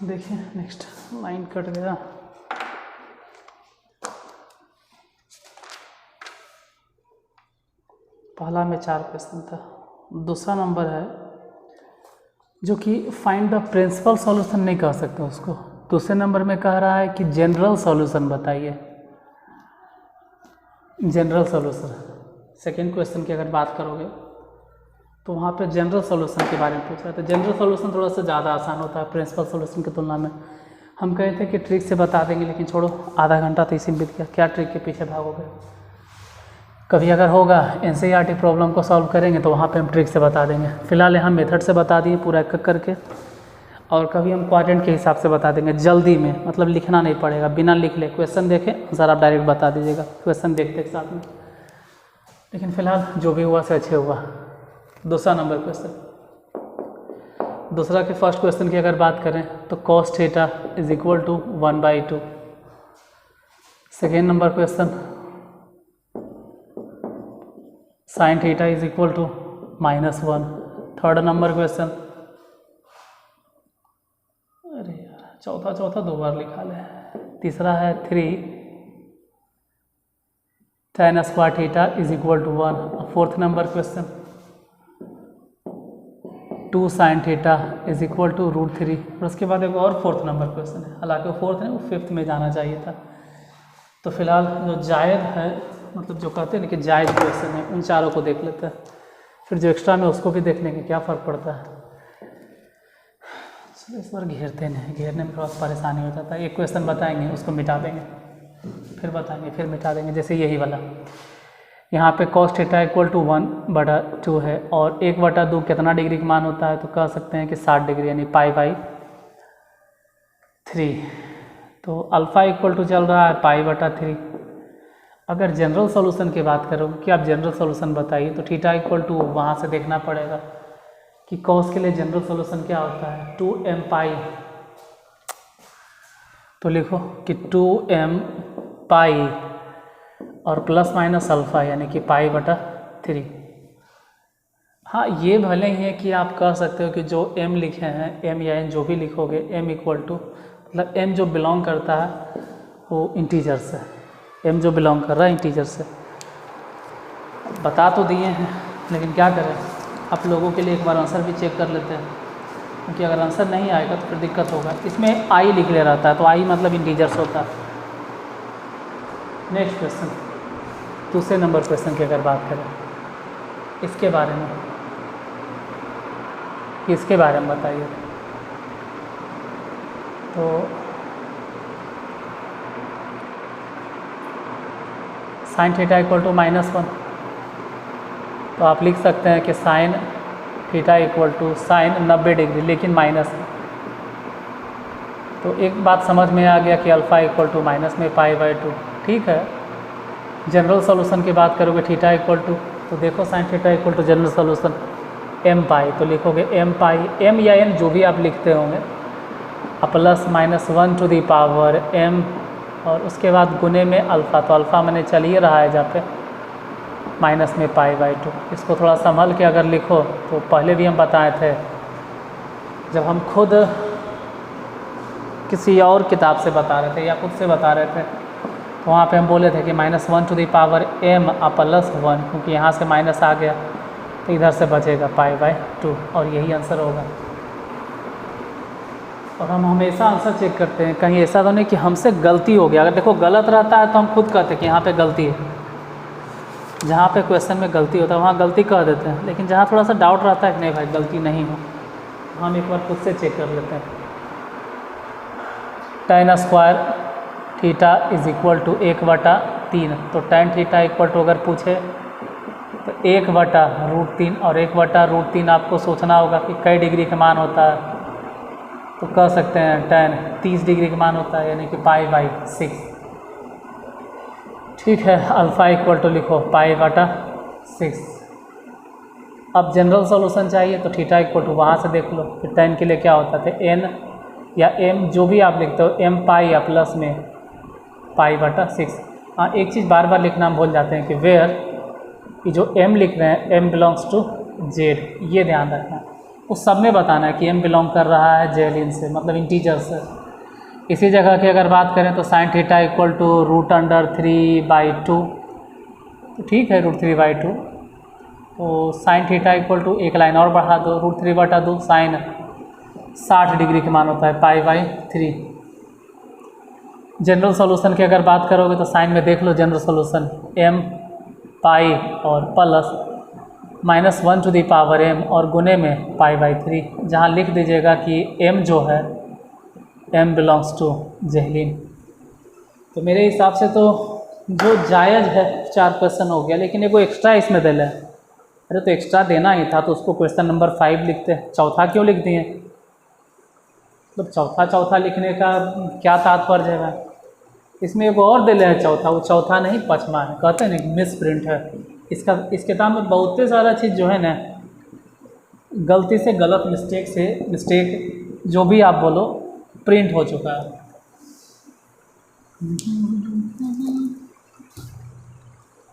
S1: देखिए नेक्स्ट लाइन कट गया। पहला में 4 क्वेश्चन था। दूसरा नंबर है जो कि फाइंड द प्रिंसिपल सॉल्यूशन नहीं कह सकते उसको। दूसरे नंबर में कह रहा है कि जनरल सॉल्यूशन बताइए, जनरल सॉल्यूशन। सेकेंड क्वेश्चन की अगर बात करोगे तो वहाँ पे जनरल सॉल्यूशन के बारे में पूछ रहा था। जनरल सॉल्यूशन थोड़ा सा ज़्यादा आसान होता है प्रिंसिपल सॉल्यूशन की तुलना में। हम कहे थे कि ट्रिक से बता देंगे, लेकिन छोड़ो, आधा घंटा तो इसी में बीत गया, क्या ट्रिक के पीछे भागोगे। कभी अगर होगा एनसीईआरटी प्रॉब्लम को सॉल्व करेंगे तो वहाँ पे हम ट्रिक से बता देंगे। फिलहाल यहाँ मेथड से बता दिए पूरा एक करके, और कभी हम क्वाड्रेंट के हिसाब से बता देंगे जल्दी में, मतलब लिखना नहीं पड़ेगा, बिना लिख ले क्वेश्चन देखें आंसर आप डायरेक्ट बता दीजिएगा क्वेश्चन देखते के साथ में। लेकिन फिलहाल जो भी हुआ से अच्छे हुआ। दूसरा नंबर क्वेश्चन, दूसरा के फर्स्ट क्वेश्चन की अगर बात करें तो cos theta is equal to 1/2। Second number question sin theta is equal to -1। Third number question, अरे यार चौथा 2 बार लिखा ले। तीसरा है 3 tan square theta is equal to 1। Fourth number question 2 sin theta is equal to √3। और उसके बाद एक और फोर्थ नंबर क्वेश्चन है, हालांकि वो फोर्थ नहीं, वो फिफ्थ में जाना चाहिए था। तो फिलहाल जो जायज़ है, मतलब जो कहते हैं ना कि जायज़ क्वेश्चन है, उन चारों को देख लेते हैं, फिर जो एक्स्ट्रा में उसको भी देख लेंगे, क्या फ़र्क पड़ता है। चलो इस बार घेरते नहीं, घेरने में थोड़ा परेशानी हो जाता है। एक क्वेश्चन बताएंगे, उसको मिटा देंगे, फिर बताएंगे, फिर मिटा देंगे। जैसे यही वाला, यहाँ पे cos थीटा इक्वल टू 1/2 है, और 1/2 कितना डिग्री का मान होता है, तो कह सकते हैं कि 60 डिग्री, यानी π/3। तो अल्फ़ा इक्वल टू चल रहा है π/3। अगर जनरल सॉल्यूशन की बात करो कि आप जनरल सॉल्यूशन बताइए, तो थीटा इक्वल टू वहाँ से देखना पड़ेगा कि cos के लिए जनरल सॉल्यूशन क्या होता है, 2m π। तो लिखो कि 2m π और प्लस माइनस अल्फ़ा, यानी कि π/3। हाँ, ये भले ही है कि आप कह सकते हो कि जो m लिखे हैं, m या n जो भी लिखोगे, m इक्वल टू, मतलब m जो बिलोंग करता है वो इंटीजर से, m जो बिलोंग कर रहा है इंटीजर से। बता तो दिए हैं, लेकिन क्या करें, आप लोगों के लिए एक बार आंसर भी चेक कर लेते हैं, क्योंकि अगर आंसर नहीं आएगा तो फिर दिक्कत होगा। इसमें i लिख ले रहता है, तो i मतलब इंटीजर्स होता है। नेक्स्ट क्वेश्चन, दूसरे नंबर क्वेश्चन की अगर बात करें, इसके बारे में, इसके बारे में बताइए। तो sin थीटा इक्वल टू -1, तो आप लिख सकते हैं कि sin theta equal to sin 90 degree, लेकिन माइनस है। तो एक बात समझ में आ गया कि अल्फ़ा इक्वल टू माइनस में π/2। ठीक है, जनरल सॉल्यूशन की बात करोगे थीटा इक्वल टू, तो देखो sin theta equal to general solution m π, तो लिखोगे m π, m या n जो भी आप लिखते होंगे, plus -1 to the power m, और उसके बाद गुने में अल्फ़ा, तो अल्फ़ा मैंने चल ही रहा है जहाँ पे, माइनस में π/2। इसको थोड़ा संभल के अगर लिखो, तो पहले भी हम बताए थे, जब हम खुद किसी और किताब से बता रहे थे या खुद से बता रहे थे, तो वहाँ पे हम बोले थे कि -1 टू दी पावर m +1, क्योंकि यहाँ से माइनस आ गया तो इधर से बचेगा π/2, और यही आंसर होगा। और हम हमेशा आंसर चेक करते हैं, कहीं ऐसा तो नहीं कि हमसे गलती हो गया। अगर देखो गलत रहता है तो हम खुद कहते हैं कि यहाँ पे गलती है, जहाँ पे क्वेश्चन में गलती होता है वहाँ गलती कह देते हैं, लेकिन जहाँ थोड़ा सा डाउट रहता है कि नहीं भाई गलती नहीं हो, हम एक बार खुद से चेक कर लेते हैं। tan square theta is equal to 1/3, तो tan थीटा इक्वल टू अगर पूछे तो 1/√3, और 1/√3 आपको सोचना होगा कि कई डिग्री का मान होता है, तो कह सकते हैं tan 30 डिग्री का मान होता है, यानी कि π/6। ठीक है, अल्फ़ा इक्वल टू लिखो π/6। अब जनरल सॉल्यूशन चाहिए तो थीटा इक्वल टू वहाँ से देख लो कि tan के लिए क्या होता है, n या m जो भी आप लिखते हो, m π या प्लस में π/6। हाँ, एक चीज़ बार बार लिखना हम भूल जाते हैं कि वेयर, कि जो m लिख रहे हैं m बिलोंग्स टू z, ये ध्यान रखना। उस सब में बताना है कि एम बिलोंग कर रहा है जेलिन से, मतलब इंटीजर से। इसी जगह की अगर बात करें तो साइन थीटा इक्वल टू √3/2, तो ठीक है √3/2। तो साइन थीटा इक्वल टू, एक लाइन और बढ़ा दो, √3/2 साइन 60 डिग्री के मान होता है π/3। जनरल सॉल्यूशन की अगर बात करोगे तो साइन में देख लो जनरल सॉल्यूशन, m पाई और प्लस -1m और गुने में π/3, जहाँ लिख दीजिएगा कि m जो है m बिलोंग्स टू जेहलिन। तो मेरे हिसाब से तो जो जायज़ है 4 क्वेश्चन हो गया, लेकिन एगो एक्स्ट्रा इसमें दिल है। अरे तो एक्स्ट्रा देना ही था तो उसको क्वेश्चन नंबर 5 लिखते, चौथा क्यों लिख दिए? मतलब चौथा लिखने का क्या तात्पर्य है? इसमें एक और दिल है चौथा, वो चौथा नहीं पचमा है, कहते हैं ना मिस प्रिंट है इसका। इस किताब में बहुत सारा चीज़ जो है ना गलती से, गलत मिस्टेक जो भी आप बोलो, प्रिंट हो चुका है।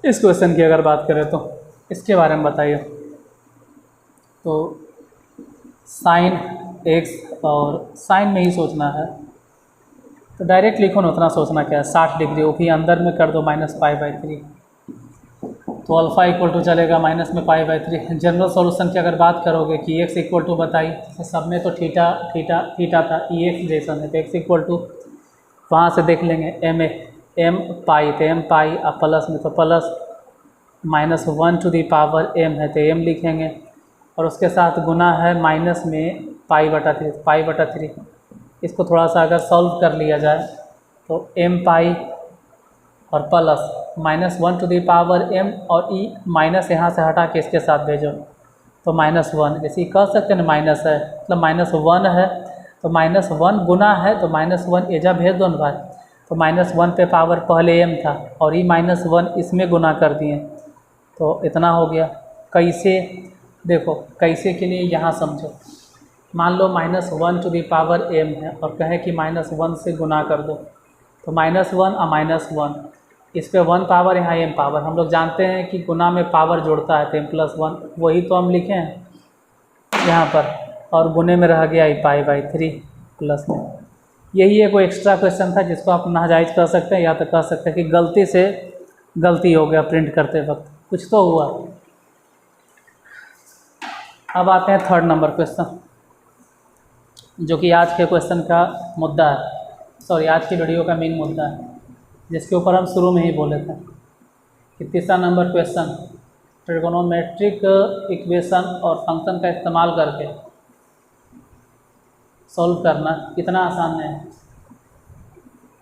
S1: इस क्वेश्चन की अगर बात करें तो इसके बारे में बताइए। तो साइन x और साइन में ही सोचना है, तो डायरेक्ट लिखो ना, उतना सोचना क्या है, 60 डिग्री, वो भी अंदर में कर दो -π/3, तो अल्फ़ा इक्वल टू चलेगा माइनस में π/3। जनरल सॉल्यूशन की अगर बात करोगे कि x इक्वल टू बताइए, तो सब में तो थीटा था, ex जैसा है, तो x इक्वल टू वहाँ से देख लेंगे m पाई, तो m पाई, अब प्लस में तो प्लस -1m है तो m लिखेंगे, और उसके साथ गुना है माइनस में π/3। इसको थोड़ा सा अगर सॉल्व कर लिया जाए तो m पाई और प्लस -1m और e माइनस यहाँ से हटा के इसके साथ भेजो तो -1, जैसे कह सकते हैं ना माइनस है मतलब -1 है, तो -1 गुना है तो -1 एजा भेज दो ना भाई, तो -1 पे पावर पहले m था और e -1 इसमें गुना कर दिए, तो इतना हो गया। कैसे देखो, कैसे के लिए यहाँ समझो, मान लो -1m है और कहे कि -1 से गुना कर दो, तो -1 और -1, इस पे 1 पावर, यहाँ m पावर। हम लोग जानते हैं कि गुना में पावर जोड़ता है तो m+1, वही तो हम लिखे हैं यहाँ पर, और गुने में रह गया π/3 प्लस में। यही एक एक्स्ट्रा क्वेश्चन था जिसको आप नाजायज़ कर सकते हैं, या तो कह सकते हैं कि गलती से गलती हो गया प्रिंट करते वक्त, कुछ तो हुआ। अब आते हैं 3rd नंबर क्वेश्चन, जो कि आज के क्वेश्चन का मुद्दा है, सॉरी आज की वीडियो का मेन मुद्दा है, जिसके ऊपर हम शुरू में ही बोले थे कि 3रा नंबर क्वेश्चन, ट्रिगोनोमेट्रिक इक्वेशन और फंक्शन का इस्तेमाल करके सॉल्व करना इतना आसान नहीं है।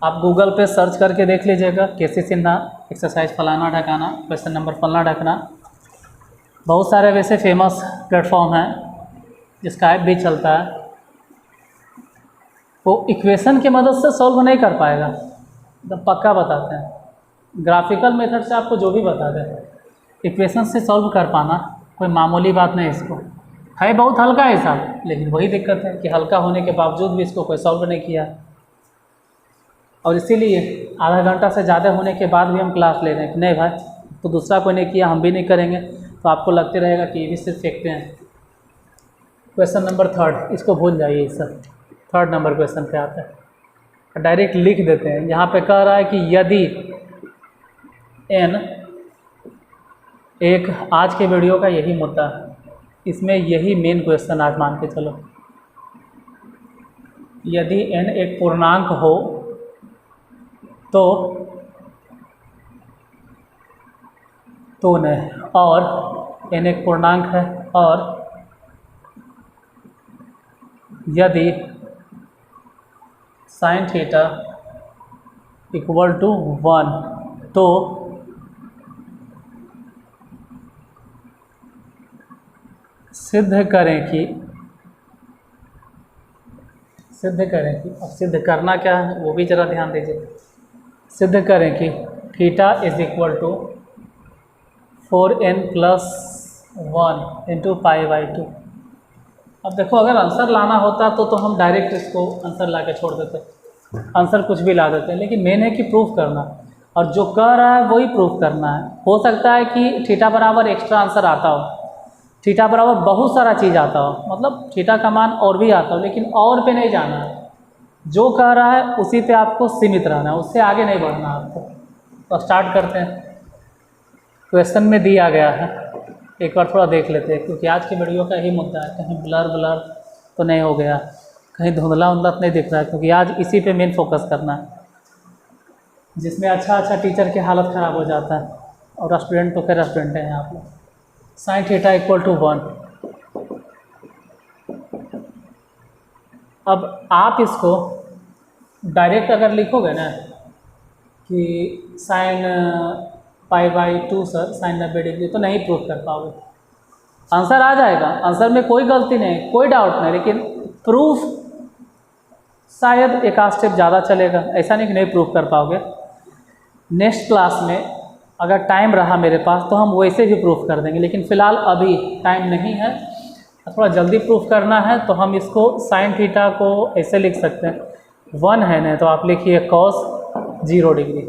S1: आप गूगल पे सर्च करके देख लीजिएगा, केसी सिन्हा एक्सरसाइज फलाना ढकाना, क्वेश्चन नंबर फलाना ढकना, बहुत सारे वैसे फेमस प्लेटफॉर्म हैं जिसका ऐप भी चलता है। वो इक्वेशन की मदद से सॉल्व नहीं कर पाएगा, तो पक्का बताते हैं। ग्राफिकल मेथड से आपको जो भी बता दें, इक्वेशन से सॉल्व कर पाना कोई मामूली बात नहीं। इसको है बहुत हल्का हिसाब, लेकिन वही दिक्कत है कि हल्का होने के बावजूद भी इसको कोई सॉल्व नहीं किया, और इसीलिए आधा घंटा से ज़्यादा होने के बाद भी हम क्लास ले रहे हैं कि नहीं भाई, तो दूसरा कोई नहीं किया हम भी नहीं करेंगे, तो आपको लगते रहेगा कि ये भी सिर्फ फेंकते हैं। क्वेश्चन नंबर 3rd, इसको भूल जाइए सर। 3rd नंबर क्वेश्चन पे आता है, डायरेक्ट लिख देते हैं। यहाँ पे कह रहा है कि यदि n, एक आज के वीडियो का यही मुद्दा है, इसमें यही मेन क्वेश्चन आज मान के चलो, यदि n एक पूर्णांक हो तो नहीं, और n एक पूर्णांक है, और यदि साइन थीटा इक्वल टू 1 तो सिद्ध करें कि अब सिद्ध करना क्या है वो भी ज़रा ध्यान दीजिए। सिद्ध करें कि theta is equal to 4n+1 into π/2। अब देखो, अगर आंसर लाना होता तो हम डायरेक्ट इसको आंसर ला के छोड़ देते, आंसर कुछ भी ला देते, लेकिन मेन है कि प्रूफ करना, और जो कह रहा है वही प्रूफ करना है। हो सकता है कि थीटा बराबर एक्स्ट्रा आंसर आता हो, थीटा बराबर बहुत सारा चीज़ आता हो, मतलब थीटा का मान और भी आता हो, लेकिन और पे नहीं जाना है। जो कह रहा है उसी पे आपको सीमित रहना है, उससे आगे नहीं बढ़ना आपको। तो स्टार्ट करते हैं। क्वेश्चन में दिया गया है, एक बार थोड़ा देख लेते हैं, क्योंकि आज की वीडियो का यही मुद्दा है, कहीं ब्लर ब्लर तो नहीं हो गया, कहीं धुंधला उंधला तो नहीं दिख रहा है, क्योंकि आज इसी पे मेन फोकस करना है, जिसमें अच्छा टीचर की हालत ख़राब हो जाता है। और स्टूडेंट तो फिर स्टूडेंट हैं आप लोग। Sine theta equal to 1। अब आप इसको डायरेक्ट अगर लिखोगे ना कि साइन π/2 सर साइन 90 डिग्री, तो नहीं प्रूफ कर पाओगे। आंसर आ जाएगा, आंसर में कोई गलती नहीं, कोई डाउट नहीं, लेकिन प्रूफ शायद एक आध स्टेप ज़्यादा चलेगा, ऐसा नहीं कि नहीं प्रूफ कर पाओगे। नेक्स्ट क्लास में अगर टाइम रहा मेरे पास तो हम वैसे भी प्रूफ कर देंगे, लेकिन फ़िलहाल अभी टाइम नहीं है, थोड़ा जल्दी प्रूफ करना है। तो हम इसको साइन थीटा को ऐसे लिख सकते हैं, 1 है ना, तो आप लिखिए cos 0 डिग्री।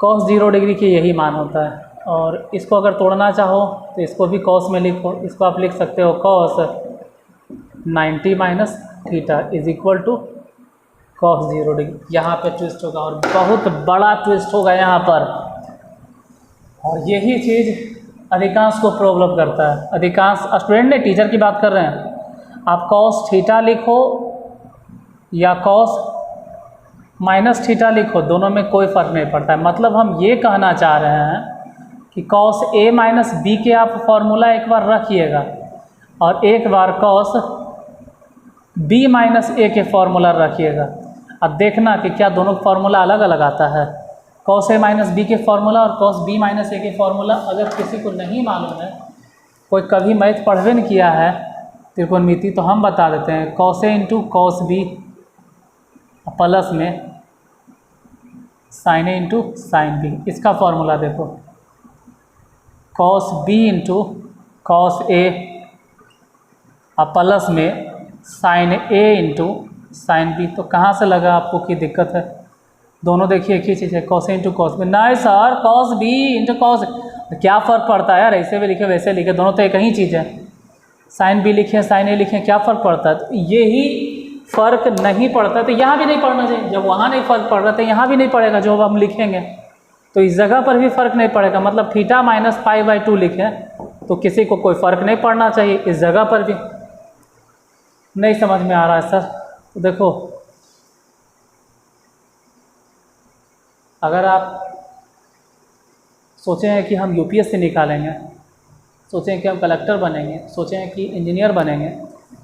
S1: cos 0 डिग्री की यही मान होता है। और इसको अगर तोड़ना चाहो तो इसको भी cos में लिखो, इसको आप लिख सकते हो cos 90 minus theta is equal to cos 0 degree. यहाँ पे ट्विस्ट होगा और बहुत बड़ा ट्विस्ट होगा यहाँ पर, और यही चीज़ अधिकांश को प्रॉब्लम करता है। अधिकांश स्टूडेंट ने, टीचर की बात कर रहे हैं, आप cos थीटा लिखो या cos माइनस थीटा लिखो, दोनों में कोई फ़र्क नहीं पड़ता है। मतलब हम ये कहना चाह रहे हैं कि cos a माइनस बी के आप फॉर्मूला एक बार रखिएगा और एक बार cos b माइनस a के फॉर्मूला रखिएगा। अब देखना कि क्या दोनों फार्मूला अलग अलग आता है। cos a माइनस बी के फॉर्मूला और cos b माइनस a के फॉर्मूला अगर किसी को नहीं मालूम है, कोई कभी मैथ पढ़वे नहीं किया है त्रिकोणमिति, तो हम बता देते हैं। cos a into cos b plus में sin a into sine b, इसका फॉर्मूला देखो, cos b into cos a plus में sin a into sine b। तो कहाँ से लगा आपको की दिक्कत है? दोनों देखिए एक ही चीज़ है, cos a into cos b। नहीं sir, cos b into cos, क्या फ़र्क पड़ता है यार, ऐसे भी लिखे वैसे लिखे, दोनों तो एक ही चीज़ है। साइन b लिखें साइन a लिखें, क्या फ़र्क पड़ता है? तो यही फ़र्क नहीं पड़ता तो यहाँ भी नहीं पढ़ना चाहिए। जब वहाँ नहीं फ़र्क पड़ रहा तो यहाँ भी नहीं पड़ेगा, जो अब हम लिखेंगे तो इस जगह पर भी फ़र्क नहीं पड़ेगा। मतलब थीटा माइनस π/2 लिखें तो किसी को कोई फ़र्क नहीं पड़ना चाहिए, इस जगह पर भी। नहीं समझ में आ रहा है सर? तो देखो, अगर आप सोचे हैं कि हम यूपीएससी निकालेंगे, सोचे हैं कि हम कलेक्टर बनेंगे, सोचे हैं कि इंजीनियर बनेंगे,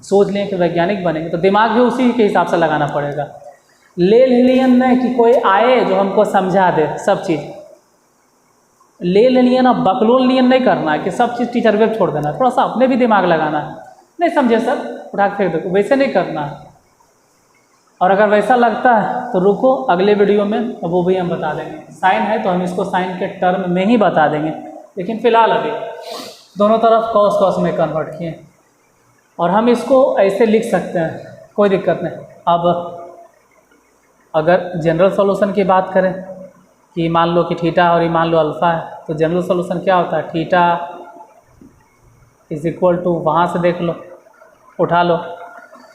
S1: सोच लें कि वैज्ञानिक बनेंगे, तो दिमाग भी उसी के हिसाब से लगाना पड़ेगा। ले लियन नहीं कि कोई आए जो हमको समझा दे सब चीज़, ले लियन अब बकलोल लियन नहीं करना है कि सब चीज़ टीचर वेब छोड़ देना है। थोड़ा सा अपने भी दिमाग लगाना है। नहीं समझे सर, उठा के फेंक दो, वैसे नहीं करना है। और अगर वैसा लगता है तो रुको, अगले वीडियो में वो भी हम बता देंगे। साइन है तो हम इसको साइन के टर्म में ही बता देंगे, लेकिन फ़िलहाल अभी दोनों तरफ कॉस कॉस में कन्वर्ट किए, और हम इसको ऐसे लिख सकते हैं, कोई दिक्कत नहीं। अब अगर जनरल सॉल्यूशन की बात करें कि मान लो कि थीटा और ये मान लो अल्फ़ा है, तो जनरल सॉल्यूशन क्या होता है? थीटा इज इक्वल टू, वहाँ से देख लो, उठा लो,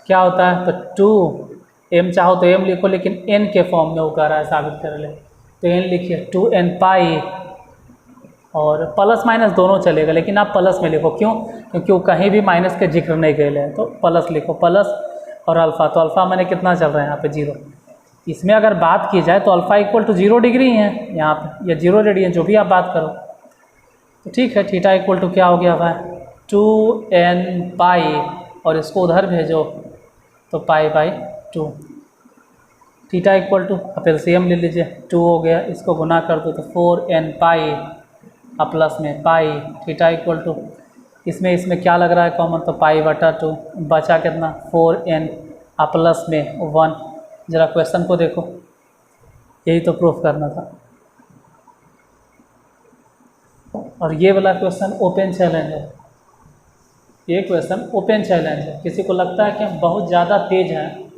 S1: क्या होता है? तो 2m, चाहो तो m लिखो, लेकिन n के फॉर्म में वो कह रहा है साबित कर ले, तो n लिखिए 2n पाई, और प्लस माइनस दोनों चलेगा, लेकिन आप प्लस में लिखो। क्यों? क्योंकि वो कहीं भी माइनस के जिक्र नहीं कैले हैं, तो प्लस लिखो, प्लस और अल्फ़ा। तो अल्फ़ा मैंने कितना चल रहा है यहाँ पे? 0। इसमें अगर बात की जाए तो अल्फ़ा इक्वल टू 0 डिग्री है यहाँ पे, या 0 रेडियन, जो भी आप बात करो। तो ठीक है, थीटा इक्वल टू क्या हो गया भाई? 2n पाई, और इसको उधर भेजो तो π/2। थीटा इक्वल टू, आप एलसीएम ले लीजिए, 2 हो गया, इसको गुना कर दो तो 4n पाई प्लस में पाई। थीटा इक्वल टू, इसमें क्या लग रहा है कॉमन? तो π/2, बचा कितना? 4n प्लस में 1। ज़रा क्वेश्चन को देखो, यही तो प्रूफ करना था। और ये वाला क्वेश्चन ओपन चैलेंज है, ये क्वेश्चन ओपन चैलेंज है। किसी को लगता है कि हम बहुत ज़्यादा तेज़ हैं,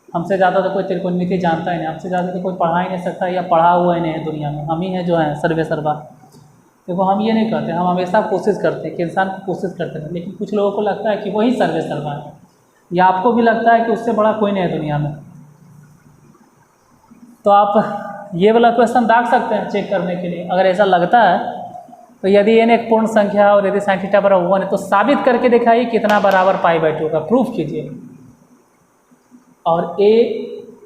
S1: हमसे ज़्यादा तो कोई त्रिकोणमिति जानता ही नहीं, हमसे ज़्यादा तो कोई पढ़ा ही नहीं सकता, या पढ़ा हुआ ही नहीं है दुनिया में, हम ही हैं जो हैं सर्वे सर्वा। देखो हम ये नहीं कहते, हम हमेशा कोशिश करते हैं कि इंसान को कोशिश करते रहें, लेकिन कुछ लोगों को लगता है कि वही सर्वे सर्वा है, या आपको भी लगता है कि उससे बड़ा कोई नहीं है दुनिया में। तो आप ये वाला क्वेश्चन दाग सकते हैं चेक करने के लिए। अगर ऐसा लगता है तो यदि n एक पूर्ण संख्या है और यदि sin थीटा बराबर 1 है तो साबित करके दिखाइए कितना बराबर π/2 होगा, प्रूफ कीजिए। और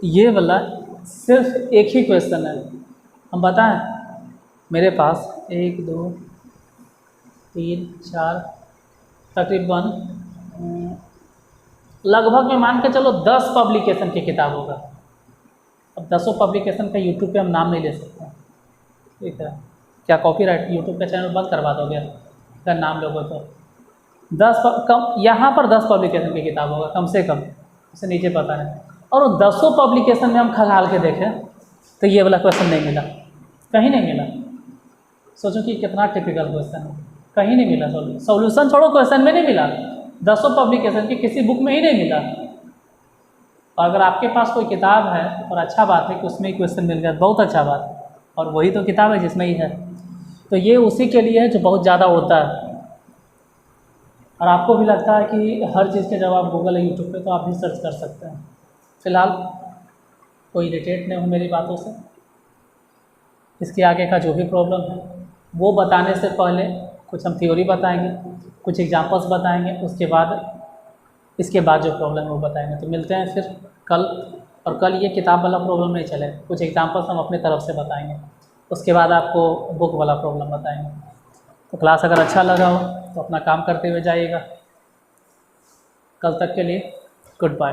S1: ये वाला सिर्फ एक ही क्वेश्चन है, हम बताएं मेरे पास 1 2 3 4 तकरीबन लगभग में मान के चलो 10 पब्लिकेशन की किताब होगा। अब 10 पब्लिकेशन का यूट्यूब पे हम नाम नहीं ले सकते, ठीक है? क्या कॉपीराइट यूट्यूब का चैनल बंद करवा दोगे अगर नाम लोगों तो? 10 कम, यहाँ पर 10 पब्लिकेशन की किताब होगा कम से कम, उसे नीचे पता है। और वो 10 पब्लिकेशन में हम खंगाल के देखें तो ये वाला क्वेश्चन नहीं मिला, कहीं नहीं मिला। सोचो कि कितना टिपिकल क्वेश्चन है, कहीं नहीं मिला सॉल्यूशन छोड़ो, क्वेश्चन में नहीं मिला, 10 पब्लिकेशन की किसी बुक में ही नहीं मिला। और अगर आपके पास कोई किताब है और अच्छा बात है कि उसमें ही क्वेश्चन मिल गया, बहुत अच्छा बात है, और वही तो किताब है जिसमें ही है। तो ये उसी के लिए है जो बहुत ज़्यादा होता है। और आपको भी लगता है कि हर चीज़ के जवाब गूगल है यूट्यूब पे, तो आप भी सर्च कर सकते हैं। फ़िलहाल कोई इरिटेट नहीं हो मेरी बातों से। इसके आगे का जो भी प्रॉब्लम है वो बताने से पहले कुछ हम थ्योरी बताएंगे, कुछ एग्जांपल्स बताएंगे, इसके बाद जो प्रॉब्लम है वो बताएंगे। तो मिलते हैं फिर कल, और कल ये किताब वाला प्रॉब्लम नहीं चलेगा, कुछ एग्जांपल्स हम अपनी तरफ से बताएंगे, उसके बाद आपको बुक वाला प्रॉब्लम बताएंगे। तो क्लास अगर अच्छा लगा हो तो अपना काम करते हुए जाइएगा। कल तक के लिए गुड बाय।